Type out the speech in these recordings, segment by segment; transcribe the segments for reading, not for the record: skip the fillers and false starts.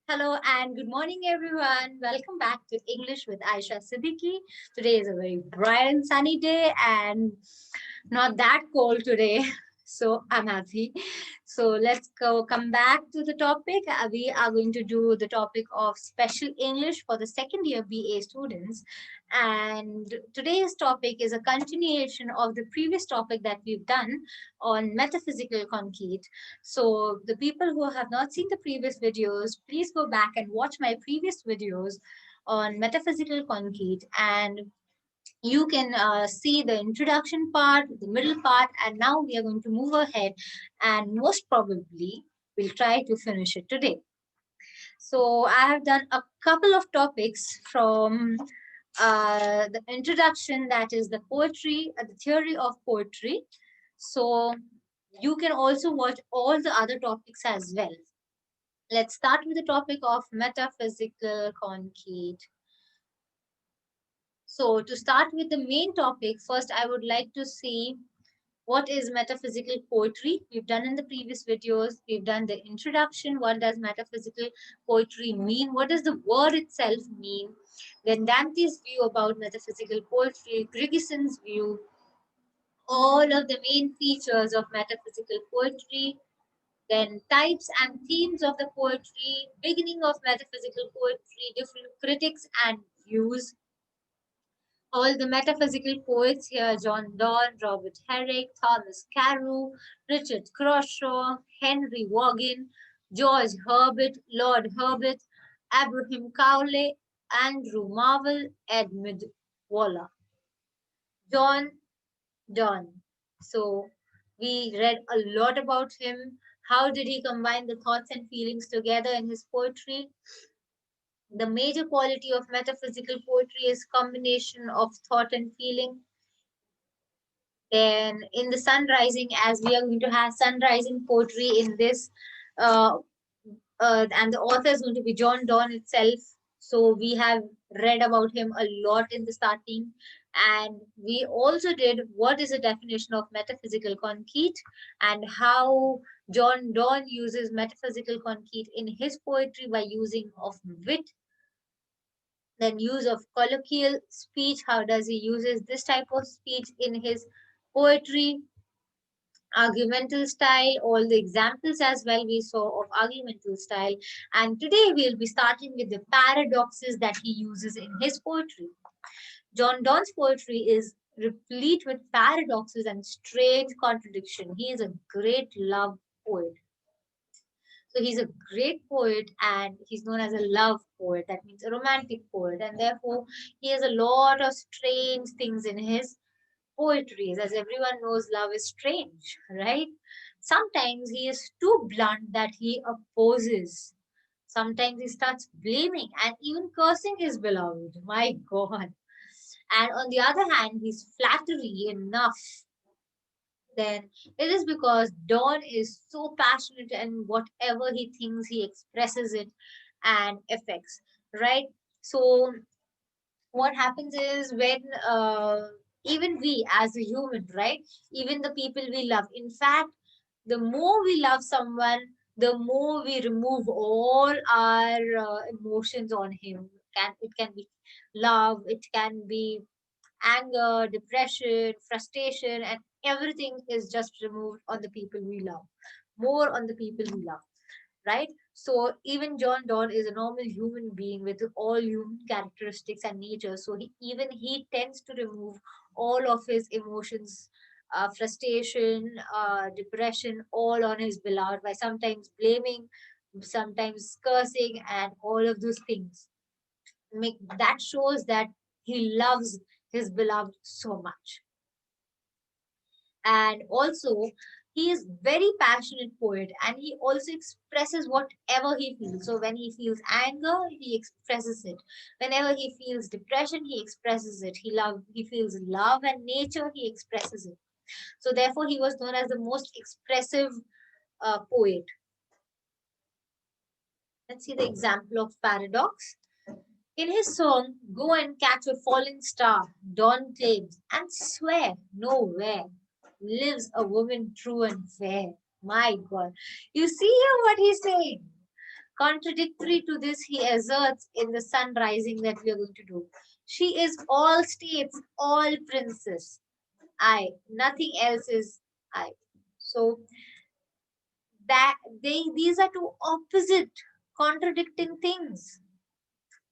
Hello and good morning, everyone. Welcome back to English with Aisha Siddiqui. Today is a very bright and sunny day and not that cold today. So I'm happy. So let's come back to the topic. We are going to do the topic of special English for the second year BA students. And today's topic is a continuation of the previous topic that we've done on metaphysical conceit. So the people who have not seen the previous videos, please go back and watch my previous videos on metaphysical conceit, and you can see the introduction part, the middle part, and now we are going to move ahead, and most probably we'll try to finish it today. So I have done a couple of topics from the introduction, that is the poetry, the theory of poetry. So you can also watch all the other topics as well. Let's start with the topic of metaphysical conceit. So to start with the main topic, first I would like to see what is metaphysical poetry. We've done in the previous videos, we've done the introduction. What does metaphysical poetry mean? What does the word itself mean? Then Dante's view about metaphysical poetry, Grigison's view, all of the main features of metaphysical poetry, then types and themes of the poetry, beginning of metaphysical poetry, different critics and views. All the metaphysical poets here: John Donne, Robert Herrick, Thomas Carew, Richard Croshaw, Henry Vaughan, George Herbert, Lord Herbert, Abraham Cowley, Andrew Marvell, Edmund Waller. John Donne. So we read a lot about him. How did he combine the thoughts and feelings together in his poetry? The major quality of metaphysical poetry is combination of thought and feeling. Then in the sun rising, as we are going to have sun rising poetry in this, uh, and the author is going to be John Donne itself. So we have read about him a lot in the starting, and we also did what is the definition of metaphysical conceit and how John Donne uses metaphysical conceit in his poetry by using of wit, then use of colloquial speech. How does he uses this type of speech in his poetry? Argumental style, all the examples as well we saw of argumental style. And today we'll be starting with the paradoxes that he uses in his poetry. John Donne's poetry is replete with paradoxes and strange contradiction. He is a great love poet. So he's a great poet and he's known as a love poet. That means a romantic poet. And therefore, he has a lot of strange things in his poetries. As everyone knows, love is strange, right? Sometimes he is too blunt that he opposes. Sometimes he starts blaming and even cursing his beloved. My God. And on the other hand, he's flattery enough. Then it is because Don is so passionate and whatever he thinks, he expresses it and affects, right? So what happens is when even we as a human, right, even the people we love, in fact, the more we love someone, the more we remove all our emotions on him. It can be love, it can be anger, depression, frustration, and everything is just removed on the people we love, more on the people we love, right? So even John Donne is a normal human being with all human characteristics and nature. So even he tends to remove all of his emotions, frustration, depression, all on his beloved by sometimes blaming, sometimes cursing, and all of those things. That shows that he loves his beloved so much. And also he is very passionate poet and he also expresses whatever he feels. So when he feels anger, he expresses it. Whenever he feels depression, he expresses it. He feels love and nature, he expresses it. So therefore he was known as the most expressive poet. Let's see the example of paradox. In his song Go and Catch a Falling Star, Dawn claims and swear nowhere lives a woman true and fair. My God. You see here what he's saying. Contradictory to this, he asserts in the sun rising that we are going to do. She is all states, all princess. I. Nothing else is I. So that these are two opposite, contradicting things.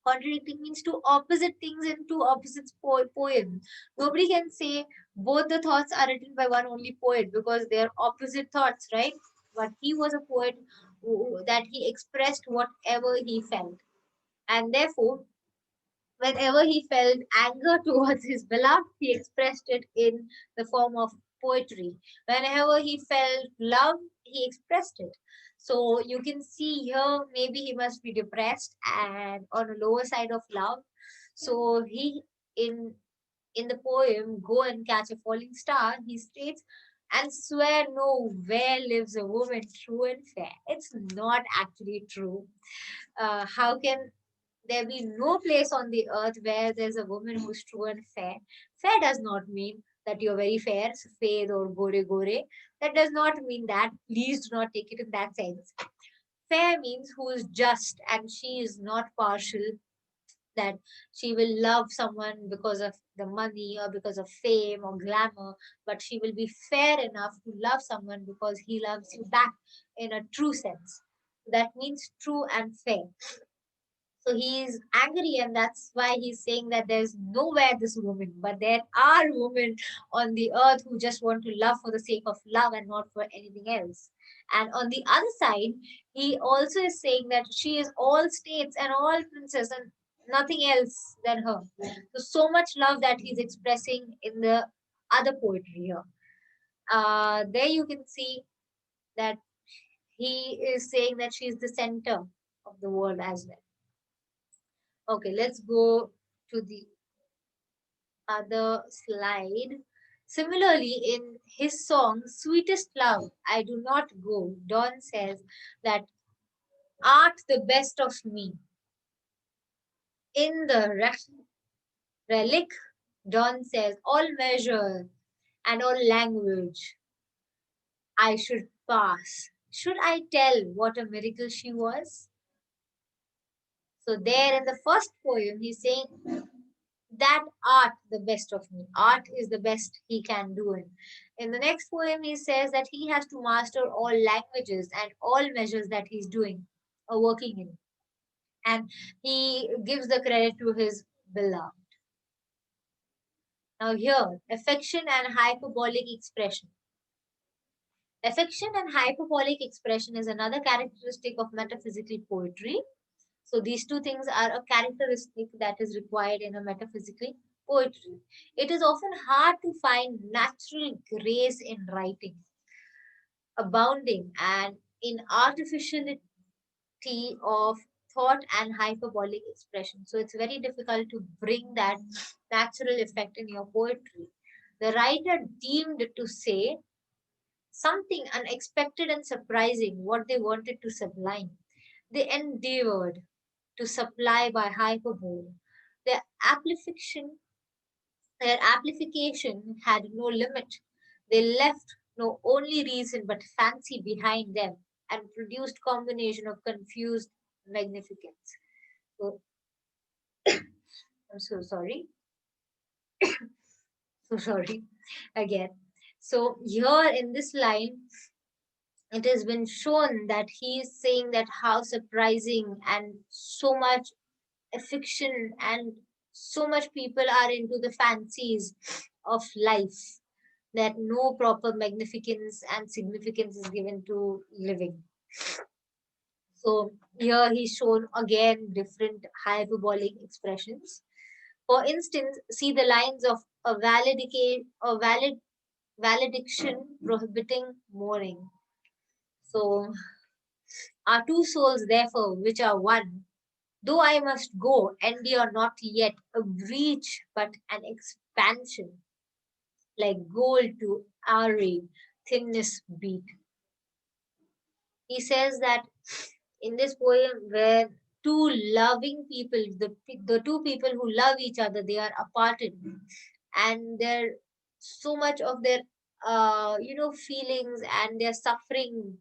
Contradicting means two opposite things in two opposite poems. Nobody can say both the thoughts are written by one only poet because they are opposite thoughts, right? But he was a poet that he expressed whatever he felt. And therefore, whenever he felt anger towards his beloved, he expressed it in the form of poetry. Whenever he felt love, he expressed it. So you can see here, maybe he must be depressed and on a lower side of love. So he in the poem "Go and Catch a Falling Star," he states, "And swear no where lives a woman true and fair." It's not actually true. How can there be no place on the earth where there's a woman who's true and fair? Fair does not mean that you're very fair, fade or gore gore. That does not mean that. Please do not take it in that sense. Fair means who is just and she is not partial, that she will love someone because of the money or because of fame or glamour, but she will be fair enough to love someone because he loves you back in a true sense. That means true and fair. So he is angry, and that's why he's saying that there's nowhere this woman, but there are women on the earth who just want to love for the sake of love and not for anything else. And on the other side, he also is saying that she is all states and all princess and nothing else than her. So much love that he's expressing in the other poetry here. There you can see that he is saying that she is the center of the world as well. Okay, let's go to the other slide. Similarly, in his song Sweetest Love, I Do Not Go, Don says that art the best of me. In the relic, Don says all measure and all language I should pass. Should I tell what a miracle she was? So there in the first poem, he's saying that art the best of me. Art is the best he can do. In the next poem, he says that he has to master all languages and all measures that he's doing or working in. And he gives the credit to his beloved. Now, here, affection and hyperbolic expression. Affection and hyperbolic expression is another characteristic of metaphysical poetry. So these two things are a characteristic that is required in a metaphysical poetry. It is often hard to find natural grace in writing, abounding and in artificiality of thought and hyperbolic expression. So it's very difficult to bring that natural effect in your poetry. The writer deemed to say something unexpected and surprising, what they wanted to sublime. They endeavored to supply by hyperbole. Their application, their amplification had no limit. They left no only reason but fancy behind them and produced combination of confused magnificence. So I'm so sorry. So sorry again. So here in this line, it has been shown that he is saying that how surprising and so much fiction and so much people are into the fancies of life that no proper magnificence and significance is given to living. So here he's shown again different hyperbolic expressions. For instance, see the lines of a valediction prohibiting mourning. So our two souls therefore which are one, though I must go, endure not yet a breach, but an expansion, like gold to airy thinness beat. He says that in this poem, where two loving people, the two people who love each other, they are aparted, and their so much of their feelings and their suffering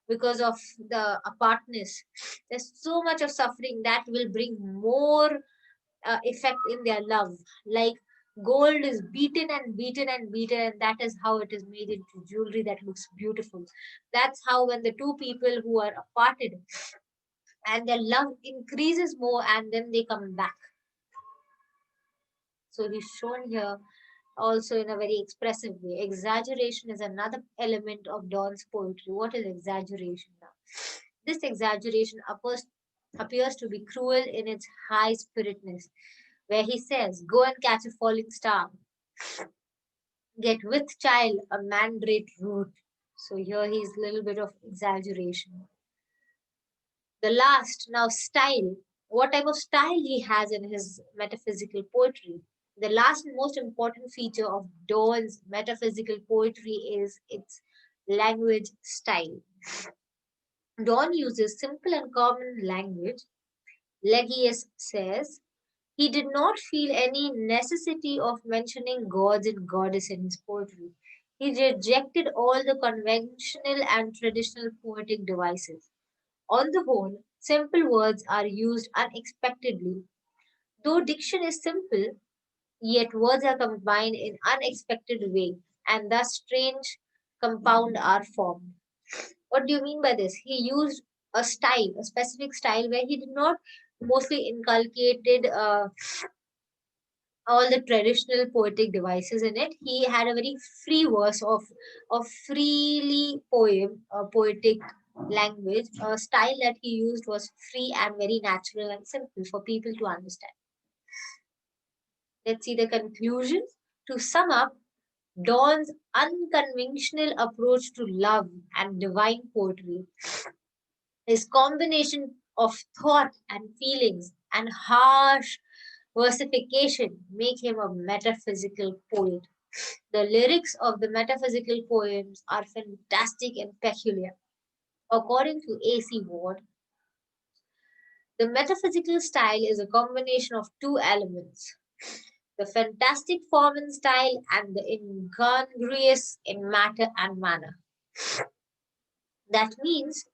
because of the apartness. There's so much of suffering that will bring more effect in their love. Like gold is beaten and beaten and beaten, and that is how it is made into jewelry that looks beautiful. That's how when the two people who are aparted and their love increases more and then they come back. So he's shown here also in a very expressive way. Exaggeration is another element of Don's poetry. What is exaggeration now? This exaggeration appears to be cruel in its high spiritedness, where he says, "Go and catch a falling star, get with child a mandrake root." So here he's a little bit of exaggeration. The last, now style. What type of style he has in his metaphysical poetry? The last and most important feature of Don's metaphysical poetry is its language style. Don uses simple and common language. Legius says he did not feel any necessity of mentioning gods and goddess in his poetry. He rejected all the conventional and traditional poetic devices. On the whole, simple words are used unexpectedly. Though diction is simple, yet words are combined in unexpected way, and thus strange compound are formed. What do you mean by this? He used a style, a specific style where he did not mostly inculcated all the traditional poetic devices in it. He had a very free verse of freely poetic language. A style that he used was free and very natural and simple for people to understand. Let's see the conclusion. To sum up, Don's unconventional approach to love and divine poetry, his combination of thought and feelings and harsh versification make him a metaphysical poet. The lyrics of the metaphysical poems are fantastic and peculiar. According to A.C. Ward, the metaphysical style is a combination of two elements: the fantastic form and style, and the incongruous in matter and manner. That means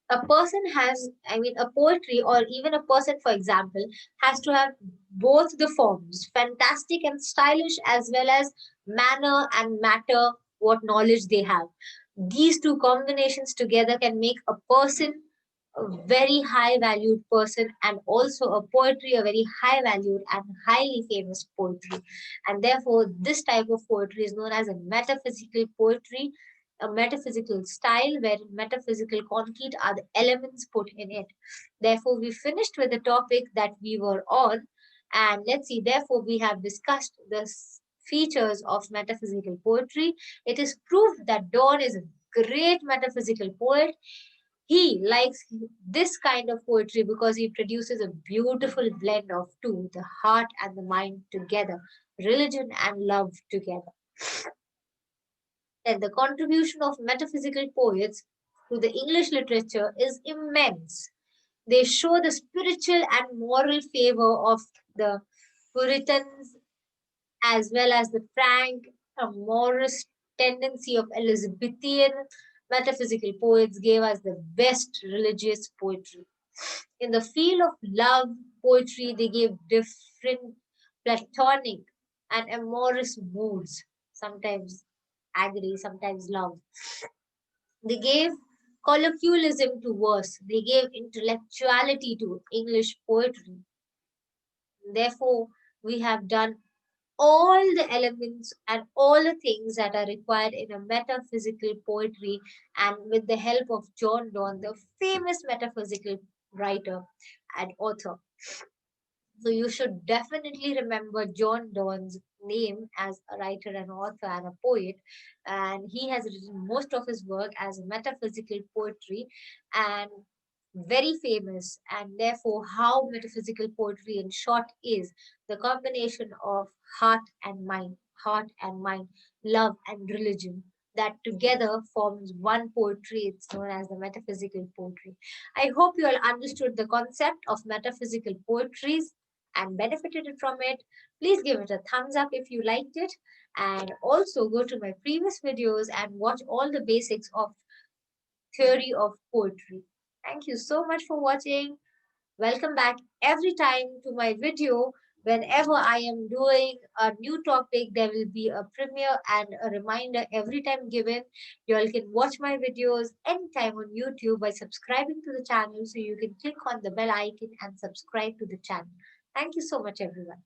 a person has, I mean, a poetry or even a person, for example, has to have both the forms, fantastic and stylish, as well as manner and matter, what knowledge they have. These two combinations together can make a person a very high valued person, and also a poetry a very high valued and highly famous poetry. And therefore this type of poetry is known as a metaphysical poetry, a metaphysical style where metaphysical concrete are the elements put in it. Therefore we finished with the topic that we were on, and let's see, therefore we have discussed the features of metaphysical poetry. It is proved that Dawn is a great metaphysical poet. He likes this kind of poetry because he produces a beautiful blend of two, the heart and the mind together, religion and love together. And the contribution of metaphysical poets to the English literature is immense. They show the spiritual and moral favor of the Puritans as well as the frank, amorous tendency of Elizabethan metaphysical poets gave us the best religious poetry. In the field of love poetry, they gave different platonic and amorous moods, sometimes agony, sometimes love. They gave colloquialism to verse, they gave intellectuality to English poetry. Therefore, we have done all the elements and all the things that are required in a metaphysical poetry, and with the help of John Donne, the famous metaphysical writer and author. So you should definitely remember John Donne's name as a writer and author and a poet. And he has written most of his work as metaphysical poetry and very famous. And therefore, how metaphysical poetry in short is the combination of heart and mind, love and religion. That together forms one poetry. It's known as the metaphysical poetry. I hope you all understood the concept of metaphysical poetries and benefited from it. Please give it a thumbs up if you liked it, and also go to my previous videos and watch all the basics of theory of poetry. Thank you so much for watching. Welcome back every time to my video. Whenever I am doing a new topic, there will be a premiere and a reminder every time given. You all can watch my videos anytime on YouTube by subscribing to the channel. So you can click on the bell icon and subscribe to the channel. Thank you so much, everyone.